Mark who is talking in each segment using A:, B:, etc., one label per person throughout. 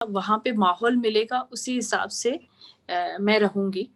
A: वहाँ पे माहौल मिलेगा उसी हिसाब से मैं रहूँगी।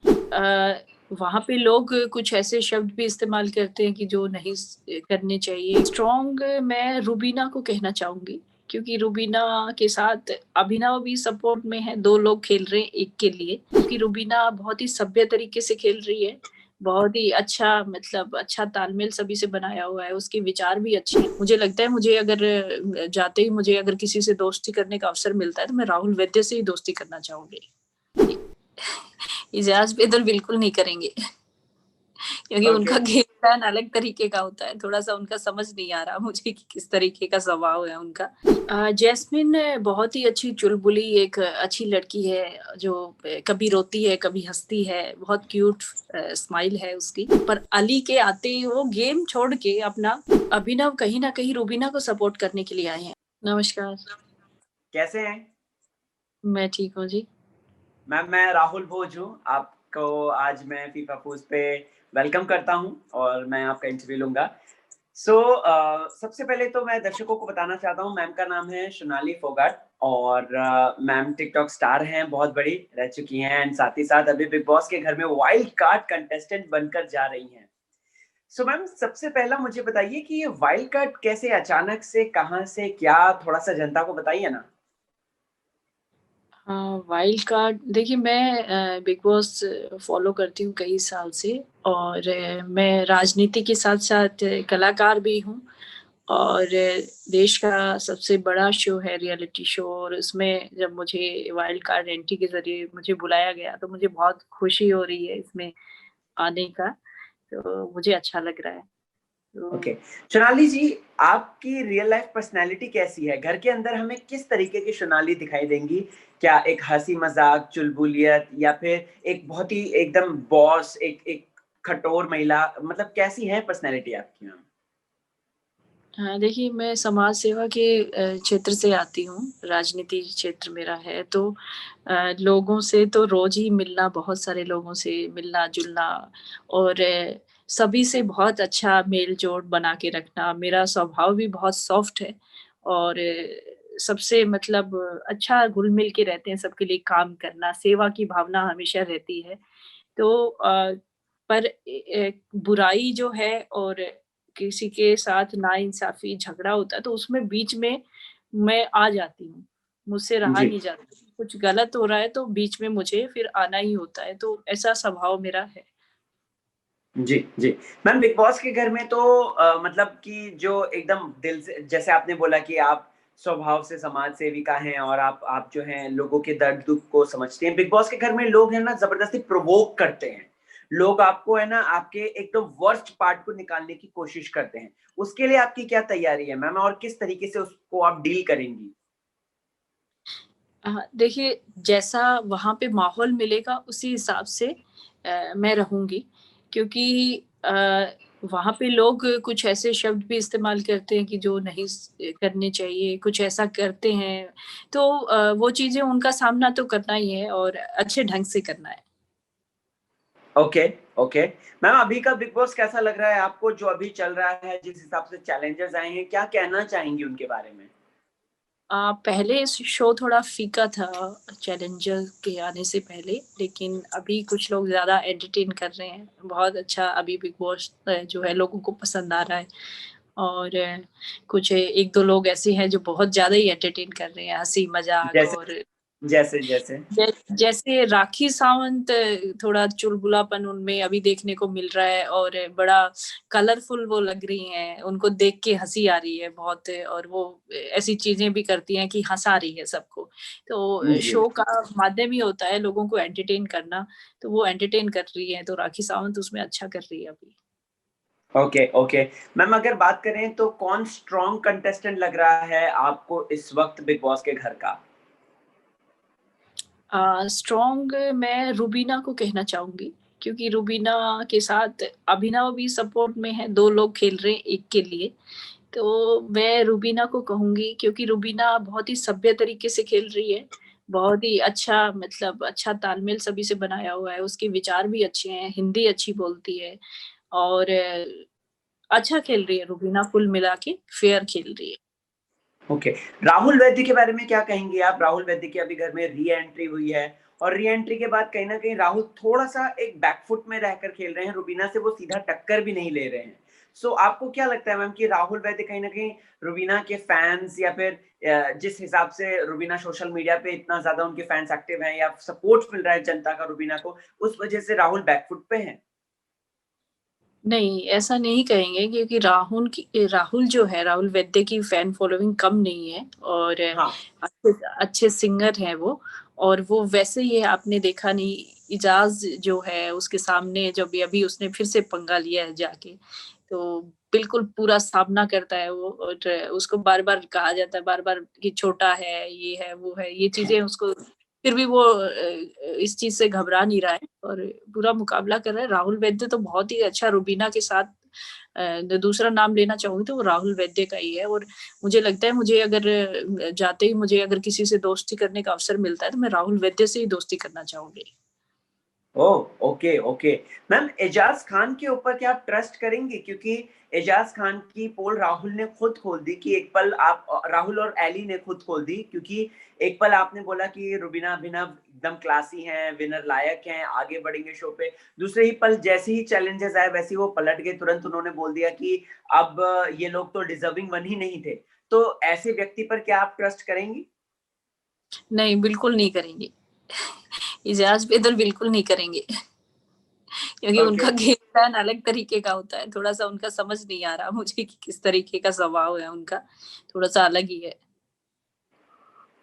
A: वहाँ पे लोग कुछ ऐसे शब्द भी इस्तेमाल करते हैं कि जो नहीं करने चाहिए। स्ट्रॉन्ग मैं रूबीना को कहना चाहूँगी क्योंकि रूबीना के साथ अभिनव भी सपोर्ट में है, 2 लोग खेल रहे हैं एक के लिए। क्योंकि रूबीना बहुत ही सभ्य तरीके से खेल रही है, बहुत ही अच्छा मतलब अच्छा तालमेल सभी से बनाया हुआ है, उसके विचार भी अच्छे हैं। मुझे लगता है मुझे अगर जाते ही मुझे अगर किसी से दोस्ती करने का अवसर मिलता है तो मैं राहुल वैद्य से ही दोस्ती करना चाहूँगी। जी। इजाज़ पेदल बिल्कुल नहीं करेंगे क्योंकि
B: ओके।
A: उनका गेम प्लान अलग तरीके का होता है, थोड़ा-सा उनका समझ नहीं आ रहा मुझे कि किस तरीके का स्वभाव है उनका। जैस्मिन बहुत ही अच्छी चुलबुली एक अच्छी लड़की है जो कभी रोती है, कभी हँसती है, बहुत क्यूट स्माइल है उसकी। पर अली के आते ही वो गेम छोड़ के अपना अभिनव कहीं न कहीं रूबीना को सपोर्ट करने के लिए आए हैं। नमस्कार,
B: कैसे हैं?
A: मैं ठीक हूँ जी।
B: मैम मैं राहुल भोज हूँ। आपको आज मैं फीफा फूज़ पे वेलकम करता हूँ और मैं आपका इंटरव्यू लूँगा। सबसे पहले तो मैं दर्शकों को बताना चाहता हूँ, मैम का नाम है सोनाली फोगाट और मैम टिकटॉक स्टार हैं, बहुत बड़ी रह चुकी हैं एंड साथ ही साथ अभी बिग बॉस के घर में वाइल्ड कार्ड कंटेस्टेंट बनकर जा रही हैं। सो मैम सबसे पहला मुझे बताइए कि ये वाइल्ड कार्ड कैसे अचानक से, कहाँ से, क्या? थोड़ा-सा जनता को बताइए ना।
A: हाँ, वाइल्ड कार्ड देखिए मैं बिग बॉस फ़ॉलो करती हूँ कई साल से और मैं राजनीति के साथ-साथ कलाकार भी हूँ और देश का सबसे बड़ा शो है रियलिटी शो और उसमें जब मुझे वाइल्ड कार्ड एंट्री के ज़रिए मुझे बुलाया गया, तो मुझे बहुत खुशी हो रही है इसमें आने का, तो मुझे अच्छा लग रहा है।
B: ओके।
A: तो
B: सोनाली जी, आपकी रियल लाइफ़ पर्सनैलिटी कैसी है? घर के अंदर हमें किस तरीके की सोनाली दिखाई देंगी? क्या एक हँसी-मज़ाक, चुलबुलियत या फिर एक बहुत ही एकदम बॉस, एक एक कठोर महिला, मतलब कैसी है पर्सनैलिटी आपकी मैम?
A: हाँ, देखिए मैं समाज सेवा के क्षेत्र से आती हूँ, राजनीति क्षेत्र मेरा है तो लोगों से तो रोज़ ही मिलना, बहुत सारे लोगों से मिलना-जुलना और सभी से बहुत अच्छा मेल-जोल बना के रखना, मेरा स्वभाव भी बहुत सॉफ्ट है और सबसे मतलब अच्छा घुल-मिल के रहते हैं, सबके लिए काम करना, सेवा की भावना हमेशा रहती है। तो पर बुराई जो है और किसी के साथ नाइंसाफ़ी झगड़ा होता है तो उसमें बीच में मैं आ जाती हूँ, मुझसे रहा
B: जी।
A: नहीं जाता। कुछ गलत हो रहा है तो बीच में मुझे फिर आना ही होता है, तो ऐसा स्वभाव मेरा है।
B: जी, जी। मैम बिग बॉस के घर में तो मतलब कि जो एकदम दिल से, जैसे आपने बोला कि आप स्वभाव से समाज सेविका हैं और आप जो हैं लोगों के दर्द-दुःख को समझती हैं। बिग बॉस के घर में लोग हैं ना ज़बरदस्ती प्रोवोक करते हैं। लोग आपको है ना आपके एकदम वर्स्ट पार्ट को निकालने की कोशिश करते हैं। उसके लिए आपकी क्या तैयारी है मैम और किस तरीके से उसको आप डील करेंगी?
A: देखिए जैसा वहाँ पे माहौल मिलेगा उसी हिसाब से मैं रहूँगी क्योंकि वहाँ पे लोग कुछ ऐसे शब्द भी इस्तेमाल करते हैं कि जो नहीं करने चाहिए, कुछ ऐसा करते हैं, तो वो चीज़ें उनका सामना तो करना ही है और अच्छे ढंग से करना है।
B: Okay, okay. मैम अभी का बिग बॉस कैसा लग रहा है आपको जो अभी चल रहा है, जिस हिसाब से चैलेंजर्स आए हैं, क्या कहना चाहेंगी उनके बारे में?
A: पहले शो थोड़ा फीका था चैलेंजर के आने से पहले, लेकिन अभी कुछ लोग ज़्यादा एंटरटेन कर रहे हैं। बहुत अच्छा अभी बिग बॉस जो है लोगों को पसंद आ रहा है और कुछ 1-2 लोग ऐसे हैं जो बहुत ज़्यादा ही एंटरटेन कर रहे हैं, हँसी-मज़ाक
B: जैसे
A: और
B: जैसे?
A: जैसे राखी सावंत थोड़ा चुलबुलापन उनमें अभी देखने को मिल रहा है और बड़ा कलरफुल वो लग रही हैं, उनको देख के हँसी आ रही है बहुत और वो ऐसी चीज़ें भी करती हैं कि हँसा रही है सबको। तो
B: जी।
A: शो का माध्यम ही होता है लोगों को एंटरटेन करना, तो वो एंटरटेन कर रही हैं, तो राखी सावंत उसमें अच्छा कर रही है अभी।
B: Okay, okay. मैम अगर बात करें तो कौन स्ट्रॉन्ग कंटेस्टेंट लग रहा है आपको इस वक़्त बिग बॉस के घर का?
A: स्ट्रॉन्ग मैं रूबीना को कहना चाहूँगी, क्योंकि रूबीना के साथ अभिनव भी सपोर्ट में है, 2 लोग खेल रहे हैं एक के लिए। तो मैं रूबीना को कहूँगी क्योंकि रूबीना बहुत ही सभ्य तरीके से खेल रही है, बहुत ही अच्छा मतलब अच्छा तालमेल सभी से बनाया हुआ है, उसके विचार भी अच्छे हैं, हिंदी अच्छी बोलती है और अच्छा खेल रही है रूबीना कुल मिला के, फेयर खेल रही है।
B: ओके। राहुल वैद्य के बारे में क्या कहेंगे आप? राहुल वैद्य की अभी घर में री एंट्री हुई है और री एंट्री के बाद कहीं ना कहीं राहुल थोड़ा सा एक बैकफुट में रहकर खेल रहे हैं, रुबीना से वो सीधा टक्कर भी नहीं ले रहे हैं। सो आपको क्या लगता है मैम कि राहुल वैद्य कहीं ना कहीं रुबीना के फैंस या फिर जिस हिसाब से रुबीना सोशल मीडिया पे इतना ज्यादा उनके फैंस एक्टिव हैं या सपोर्ट मिल रहा है जनता का रुबीना को, उस वजह से राहुल बैकफुट पे हैं?
A: नहीं, ऐसा नहीं कहेंगे क्योंकि राहुल जो है, राहुल वैद्य की फैन फॉलोइंग कम नहीं है और
B: हाँ।
A: अच्छे अच्छे सिंगर हैं वो। और वो वैसे ही है, आपने देखा नहीं, इजाज जो है उसके सामने जब अभी उसने फिर से पंगा लिया है जाके, तो बिल्कुल पूरा सामना करता है वो। और उसको बार बार कहा जाता है, बार बार कि छोटा है, ये है, वो है, ये चीजें उसको, फिर भी वो इस चीज से घबरा नहीं रहा है और पूरा मुकाबला कर रहा है। राहुल वैद्य तो बहुत ही अच्छा, रुबीना के साथ दूसरा नाम लेना चाहूंगी तो वो राहुल वैद्य का ही है। और मुझे लगता है, मुझे अगर जाते ही मुझे अगर किसी से दोस्ती करने का अवसर मिलता है तो मैं राहुल वैद्य से ही दोस्ती करना चाहूंगी।
B: Oh! Okay, okay. Ma'am Ejaz Khan के ऊपर क्या आप ट्रस्ट करेंगी? क्योंकि एजाज़ खान की पोल राहुल ने खुद खोल दी कि एक पल आप राहुल और एली ने खुद खोल दी, क्योंकि एक पल आपने बोला कि रुबीना अभिनव एकदम क्लासी हैं, विनर लायक हैं, आगे बढ़ेंगे शो पे। दूसरे ही पल जैसे ही चैलेंजेस आए वैसे ही वो पलट गए, तुरंत उन्होंने बोल दिया कि अब ये लोग तो डिज़र्विंग वन ही नहीं थे। तो ऐसे व्यक्ति पर क्या आप ट्रस्ट करेंगी?
A: नहीं, बिल्कुल नहीं करेंगे। इजाज बेदल बिल्कुल नहीं करेंगे। क्योंकि
B: ओके।
A: उनका गेम प्लान अलग तरीके का होता है। थोड़ा-सा उनका समझ नहीं आ रहा मुझे कि किस तरीके का स्वभाव है उनका, थोड़ा-सा अलग ही है।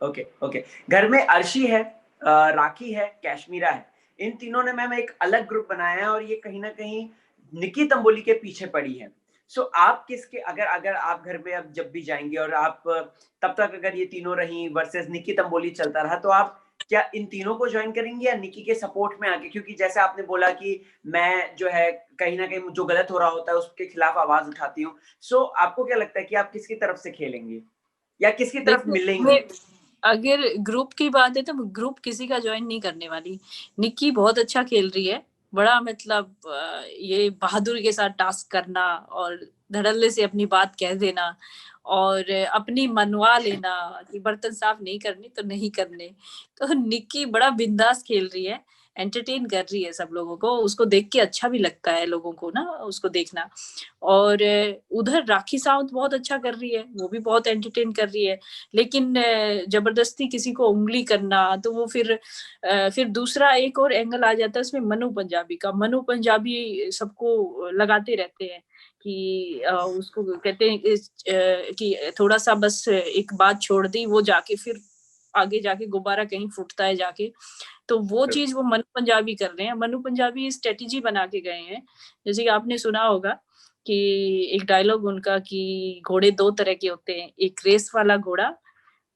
B: Okay, okay. घर में अर्शी है, राखी है, कैशमीरा है। इन तीनों ने मैम एक अलग ग्रुप बनाया है और ये कहीं न कहीं निक्की तंबोली के पीछे पड़ी है। सो आप किसके, अगर अगर आप घर में अब जब भी जाएँगे और आप तब तक अगर ये तीनों रहीं वर्सेस निक्की तंबोली चलता रहा, तो आप क्या इन तीनों को जॉइन करेंगी या निक्की के सपोर्ट में आके? क्योंकि जैसे आपने बोला कि मैं जो है कहीं न कहीं जो गलत हो रहा होता है उसके खिलाफ आवाज़ उठाती हूँ। सो आपको क्या लगता है कि आप किसकी तरफ से खेलेंगी? या किसकी तरफ
A: देखिए, मैं
B: मिलेंगी?
A: अगर ग्रुप की बात है तो ग्रुप किसी का जॉइन नहीं करने वाली। निक्की बहुत अच्छा खेल रही है। बड़ा मतलब ये बहादुरी के साथ टास्क करना और धड़ल्ले से अपनी बात कह देना और अपनी मनवा लेना कि बर्तन साफ नहीं करने तो नहीं करने। तो निक्की बड़ा बिंदास खेल रही है, एंटरटेन कर रही है सब लोगों को। उसको देख के अच्छा भी लगता है लोगों को ना उसको देखना। और उधर राखी सावंत बहुत अच्छा कर रही है, वो भी बहुत एंटरटेन कर रही है। लेकिन जबरदस्ती किसी को उँगली करना तो वो फिर दूसरा एक और एंगल आ जाता है उसमें, मनु पंजाबी का। मनु पंजाबी सबको लगाते रहते हैं कि उसको कहते हैं कि थोड़ा-सा बस एक बात छोड़ दी, वो जाके फिर आगे जाके गुब्बारा कहीं फूटता है जाके। तो वो चीज़ वो मनु पंजाबी कर रहे हैं। मनु पंजाबी स्ट्रैटेजी बना के गए हैं। जैसे कि आपने सुना होगा कि एक डायलॉग उनका कि घोड़े 2 तरह के होते हैं, एक रेस वाला घोड़ा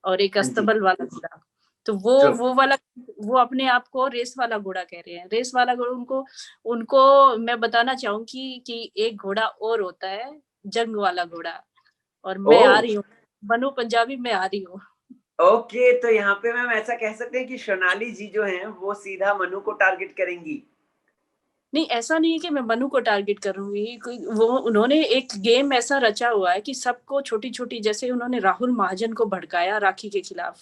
A: और एक
B: हाँ जी।
A: अस्तबल वाला घोड़ा। तो वो
B: ट्रू।
A: वो वाला वो अपने आप को रेस वाला घोड़ा कह रहे हैं। रेस वाला घोड़ा, उनको उनको मैं बताना चाहूँगी कि एक घोड़ा और होता है, जंग वाला घोड़ा। और मैं आ
B: ओह!
A: रही हूँ, मनु पंजाबी मैं आ रही हूँ।
B: ओके, तो यहाँ पे मैम ऐसा कह सकते हैं कि सोनाली जी जो हैं, वो सीधा मनु को टारगेट करेंगी।
A: नहीं, ऐसा नहीं है कि मैं मनु को टारगेट करूँगी। कोई वो उन्होंने एक गेम ऐसा रचा हुआ है कि सबको छोटी-छोटी, जैसे उन्होंने राहुल महाजन को भड़काया राखी के खिलाफ।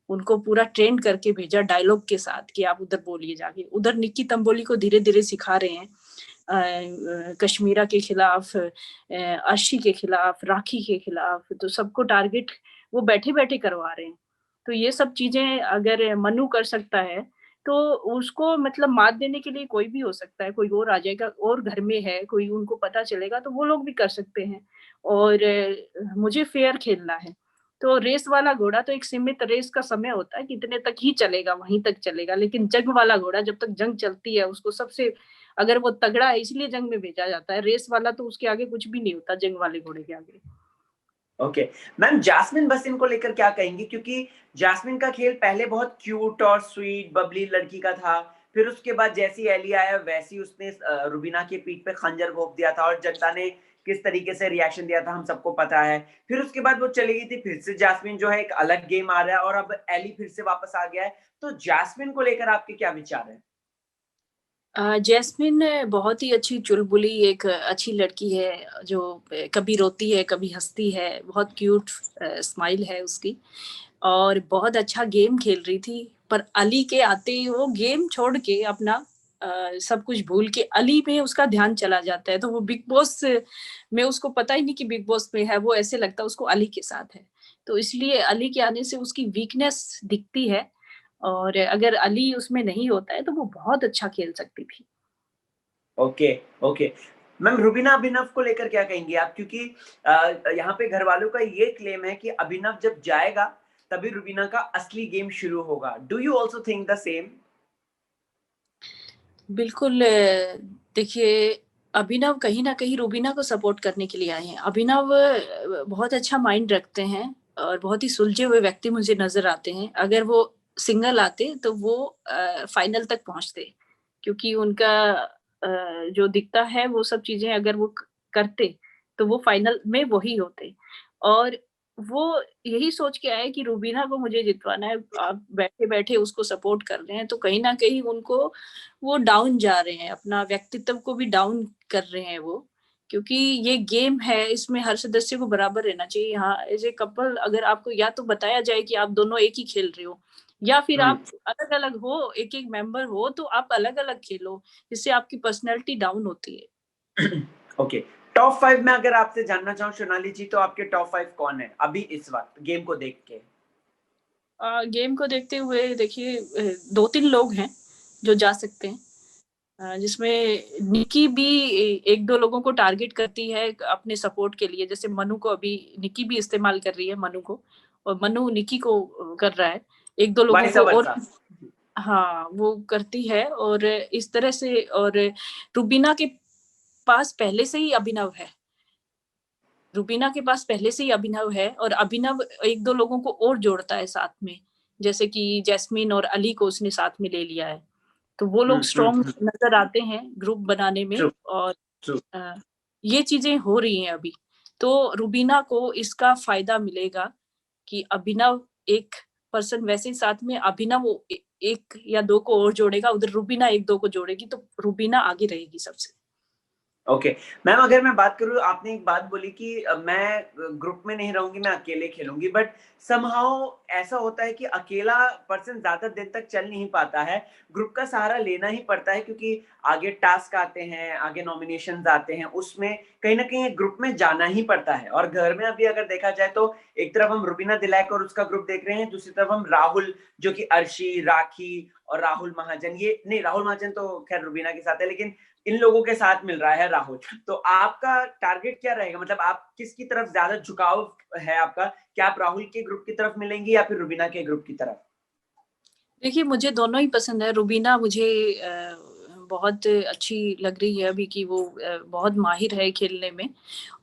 A: उनको पूरा ट्रेंड करके भेजा डायलॉग के साथ कि आप उधर बोलिए जाके। उधर निक्की तंबोली को धीरे-धीरे सिखा रहे हैं। कश्मीरा के खिलाफ, अर्शी के खिलाफ, राखी के खिलाफ, तो सबको टारगेट वो बैठे-बैठे करवा रहे हैं। तो ये सब चीज़ें अगर मनु कर सकता है, तो उसको मतलब मात देने के लिए कोई भी हो सकता है, कोई और आ जाएगा और घर में है, कोई उनको पता चलेगा तो वो लोग भी कर सकते हैं। और मुझे फेयर खेलना है। तो रेस वाला घोड़ा तो एक सीमित रेस का समय होता है कि इतने तक ही चलेगा, वहीं तक चलेगा। लेकिन जंग वाला घोड़ा जब तक जंग चलती है उसको सबसे, अगर वो तगड़ा है इसलिए जंग में भेजा जाता है। रेस वाला तो उसके आगे कुछ भी नहीं होता, जंग वाले घोड़े के आगे।
B: ओके। मैम जास्मिन बसिन को लेकर क्या कहेंगी? क्योंकि जास्मिन का खेल पहले बहुत क्यूट और स्वीट बबली लड़की का था। फिर उसके बाद जैसी एली आया वैसी उसने रुबीना की पीठ पे खंजर घोंप दिया था और जनता ने किस तरीके से रिएक्शन दिया था हम सबको पता है। फिर उसके बाद वो चली गई थी, फिर से जास्मिन जो है एक अलग गेम आ रहा है और अब एली फिर से वापस आ गया है। तो जास्मिन को लेकर आपके क्या विचार हैं?
A: जैस्मिन बहुत ही अच्छी चुलबुली एक अच्छी लड़की है जो कभी रोती है, कभी हँसती है, बहुत क्यूट स्माइल है उसकी और बहुत अच्छा गेम खेल रही थी। पर अली के आते ही वो गेम छोड़ के अपना सब कुछ भूल के अली में उसका ध्यान चला जाता है। तो वो बिग बॉस में उसको पता ही नहीं कि बिग बॉस में है, वो ऐसे लगता है उसको अली के साथ है। तो इसलिए अली के आने से उसकी वीकनेस दिखती है और अगर अली उसमें नहीं होता है तो वो बहुत अच्छा खेल सकती थी।
B: Okay, okay. मैम रुबीना अभिनव को लेकर क्या कहेंगी आप? क्योंकि यहाँ पे घरवालों का ये क्लेम है कि अभिनव जब जाएगा, तभी रुबीना का असली गेम शुरू होगा। Do you also think the same?
A: बिल्कुल देखिए अभिनव कहीं न कहीं रूबीना को सपोर्ट करने के लिए आए हैं। अभिनव बहुत अच्छा माइंड रखते हैं और बहुत ही सुलझे हुए व्यक्ति मुझे नज़र आते हैं। अगर वो सिंगल आते तो वो फाइनल तक पहुँचते क्योंकि उनका जो दिखता है वो सब चीज़ें अगर वो क करते तो वो फाइनल में वही होते और वो यही सोच के आए कि रूबीना को मुझे जितवाना है। आप बैठे-बैठे उसको सपोर्ट कर रहे हैं तो कहीं न कहीं उनको वो डाउन जा रहे हैं, अपना व्यक्तित्व को भी डाउन कर रहे हैं वो, क्योंकि ये गेम है, इसमें हर सदस्य को बराबर रहना चाहिए। हाँ, एज़ ए कपल अगर आपको या तो बताया जाए कि आप दोनों एक ही खेल रहे हो या फिर
B: हुँ।
A: आप अलग-अलग हो, एक-एक मेंबर हो, तो आप अलग-अलग खेलो, जिससे आपकी पर्सनैलिटी डाउन होती है।
B: ओके। टॉप 5 में अगर आपसे जानना चाहूँ सोनाली जी, तो आपके टॉप 5 कौन है अभी इस वक़्त गेम को देख के?
A: गेम को देखते हुए देखिए 2-3 लोग हैं, जो जा सकते हैं। जिसमें निकी भी 1-2 लोगों को टारगेट करती है अपने सपोर्ट के लिए, जैसे मनु को अभी निकी भी इस्तेमाल कर रही है मनु को और मनु निकी को कर रहा है। 1-2 लोगों
B: वाइस
A: को और
B: वर्सा।
A: हाँ, वो करती है और इस तरह से और रुबीना के पास पहले से ही अभिनव है। रुबीना के पास पहले से ही अभिनव है और अभिनव 1-2 लोगों को और जोड़ता है साथ में, जैसे कि जैस्मीन और अली को उसने साथ में ले लिया है। तो वो
B: हुँ,
A: लोग
B: हुँ,
A: स्ट्रॉन्ग
B: हुँ।
A: नज़र आते हैं ग्रुप बनाने में
B: ट्रू,
A: और
B: ट्रू।
A: अ, ये चीज़ें हो रही हैं अभी। तो रुबीना को इसका फ़ायदा मिलेगा कि अभिनव एक पर्सन वैसे ही साथ में अभिनव 1 या 2 को और जोड़ेगा, उधर रुबीना 1-2 को जोड़ेगी, तो रुबीना आगे रहेगी सबसे।
B: ओके। मैम अगर मैं बात करूँ, आपने एक बात बोली कि मैं ग्रुप में नहीं रहूँगी, मैं अकेले खेलूँगी, बट समहाउ ऐसा होता है कि अकेला पर्सन ज़्यादा दिन तक चल नहीं पाता है, ग्रुप का सहारा लेना ही पड़ता है क्योंकि आगे टास्क आते हैं, आगे नॉमिनेशंस आते हैं, उसमें कहीं न कहीं ग्रुप में जाना ही पड़ता है। और घर में अभी अगर देखा जाए तो एक तरफ हम रुबीना दिलैक और उसका ग्रुप देख रहे हैं, दूसरी तरफ हम राहुल, जो कि अर्शी, राखी और राहुल महाजन, ये नहीं, राहुल महाजन तो खैर रुबीना के साथ है, लेकिन इन लोगों के साथ मिल रहा है राहुल। तो आपका टारगेट क्या रहेगा? मतलब आप किसकी तरफ ज़्यादा झुकाव है आपका? क्या आप राहुल के ग्रुप की तरफ मिलेंगी या फिर रुबीना के ग्रुप की तरफ?
A: देखिए, मुझे दोनों ही पसंद है। रुबीना मुझे बहुत अच्छी लग रही है अभी कि वो बहुत माहिर है खेलने में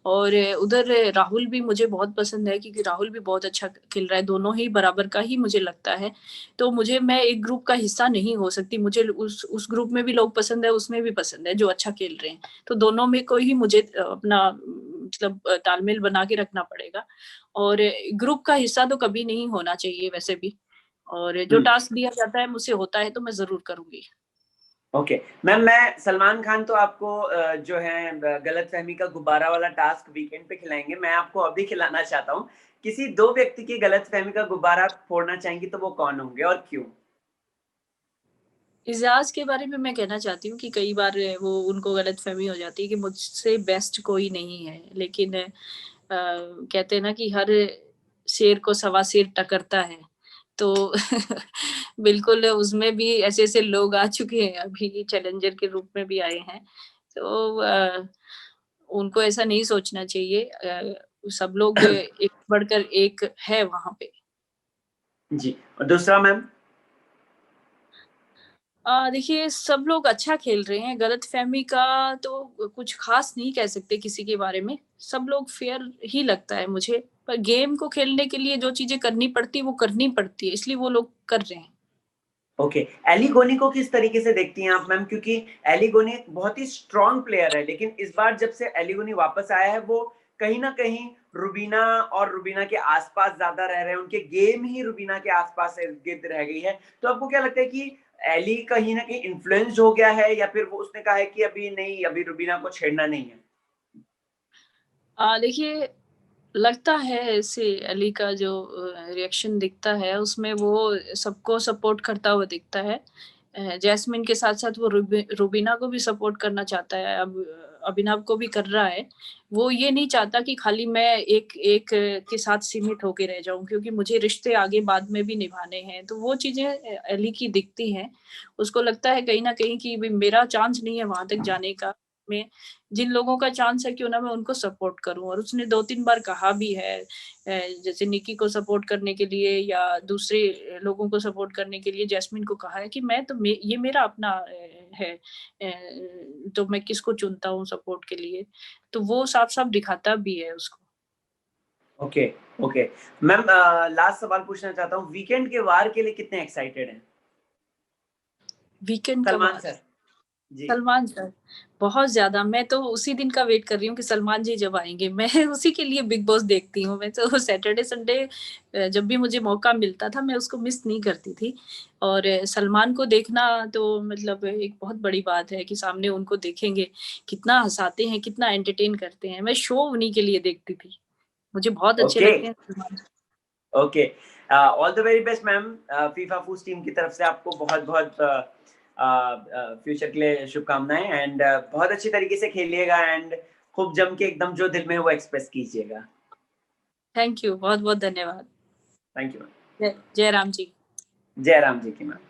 A: और उधर राहुल भी मुझे बहुत पसंद है क्योंकि राहुल भी बहुत अच्छा खेल रहा है। दोनों ही बराबर का ही मुझे लगता है। तो मुझे मैं एक ग्रुप का हिस्सा नहीं हो सकती। मुझे उस ग्रुप में भी लोग पसंद है, उसमें भी पसंद है जो अच्छा खेल रहे हैं। तो दोनों में को ही मुझे अपना मतलब तालमेल बना के रखना पड़ेगा और ग्रुप का हिस्सा तो कभी नहीं होना चाहिए वैसे भी। और जो
B: हुँ।
A: टास्क दिया जाता है मुझसे होता है तो मैं ज़रूर करूँगी।
B: ओके। मैम मैं सलमान खान तो आपको जो है गलतफ़हमी का गुब्बारा वाला टास्क वीकेंड पे खिलाएँगे। मैं आपको अभी खिलाना चाहता हूँ। किसी 2 व्यक्ति की गलतफ़हमी का गुब्बारा आप फोड़ना चाहेंगी तो वो कौन होंगे और क्यों?
A: इज़ाज़ के बारे में मैं कहना चाहती हूँ कि कई बार वो उनको गलतफ़हमी हो जाती है कि मुझसे बेस्ट कोई नहीं है। लेकिन कहते हैं ना कि हर शेर को सवा शेर टकरता है। तो बिल्कुल उसमें भी ऐसे-ऐसे लोग आ चुके हैं अभी चैलेंजर के रूप में भी आए हैं। तो उनको ऐसा नहीं सोचना चाहिए। सब लोग एक बढ़कर एक है वहाँ पे।
B: जी। और दूसरा मैम?
A: देखिए सब लोग अच्छा खेल रहे हैं, गलतफ़हमी का तो कुछ ख़ास नहीं कह सकते किसी के बारे में, सब लोग फ़ेयर ही लगता है मुझे। पर गेम को खेलने के लिए जो चीज़ें करनी पड़ती है, वो करनी पड़ती है, इसलिए वो लोग कर रहे हैं।
B: ओके। एली गोनी को किस तरीके से देखती हैं आप मैम? क्योंकि एली गोनी बहुत ही स्ट्रॉन्ग प्लेयर है, लेकिन इस बार जब से एली गोनी वापस आया है, वो कहीं न कहीं रुबीना और रुबीना के आसपास ज्यादा रह रहे हैं, उनके गेम ही रुबीना के आसपास गिर्द रह गई है। तो आपको क्या लगता है कि एली कहीं ना कहीं इन्फ्लुएंस्ड हो गया है, या फिर वो उसने कहा है कि अभी नहीं, अभी रुबीना को छेड़ना नहीं है?
A: देखिए, लगता है ऐसे अली का जो रिएक्शन दिखता है उसमें वो सबको सपोर्ट करता हुआ दिखता है। जैस्मिन के साथ-साथ वो रुबीना को भी सपोर्ट करना चाहता है, अब अभिनव को भी कर रहा है। वो ये नहीं चाहता कि खाली मैं एक एक के साथ सीमित होके रह जाऊँ, क्योंकि मुझे रिश्ते आगे बाद में भी निभाने हैं। तो वो चीज़ें अली की दिखती हैं। उसको लगता है कहीं न कहीं कि भई मेरा चांस नहीं है वहाँ तक जाने का। मैं जिन लोगों का चांस है क्यों ना मैं उनको सपोर्ट करूँ, और उसने 2-3 बार कहा भी है, जैसे निक्की को सपोर्ट करने के लिए या दूसरे लोगों को सपोर्ट करने के लिए जैस्मिन को कहा है कि मैं तो ये मेरा अपना है, तो मैं किसको चुनता हूँ सपोर्ट के लिए। तो वो साफ-साफ दिखाता भी है उसको।
B: Okay, okay. मैम, लास्ट सवाल पूछना चाहता हूँ, वीकेंड के वार के लिए कितने एक्साइटेड हैं?
A: वीकेंड का
B: सलमान
A: वार।
B: सर। जी।
A: सलमान सर, बहुत ज़्यादा। मैं तो उसी दिन का वेट कर रही हूँ कि सलमान जी जब आएँगे। मैं उसी के लिए बिग बॉस देखती हूँ। मैं तो सैटरडे, संडे जब भी मुझे मौका मिलता था, मैं उसको मिस नहीं करती थी। और सलमान को देखना तो मतलब एक बहुत बड़ी बात है कि सामने उनको देखेंगे, कितना हँसाते हैं, कितना एंटरटेन करते हैं। मैं शो उन्हीं के लिए देखती थी। मुझे बहुत अच्छे
B: ओके,
A: लगते हैं Salman ji.
B: Okay. All the very best ma'am. FIFA foods team की तरफ से आपको बहुत-बहुत फ्यूचर के लिए शुभकामनाएँ, एंड बहुत अच्छी तरीके से खेलिएगा, एंड खूब जम के एकदम जो दिल में है वो एक्सप्रेस कीजिएगा।
A: थैंक यू, बहुत-बहुत धन्यवाद।
B: Thank you ma'am.
A: जय जय राम जी।
B: जय राम जी की मैम।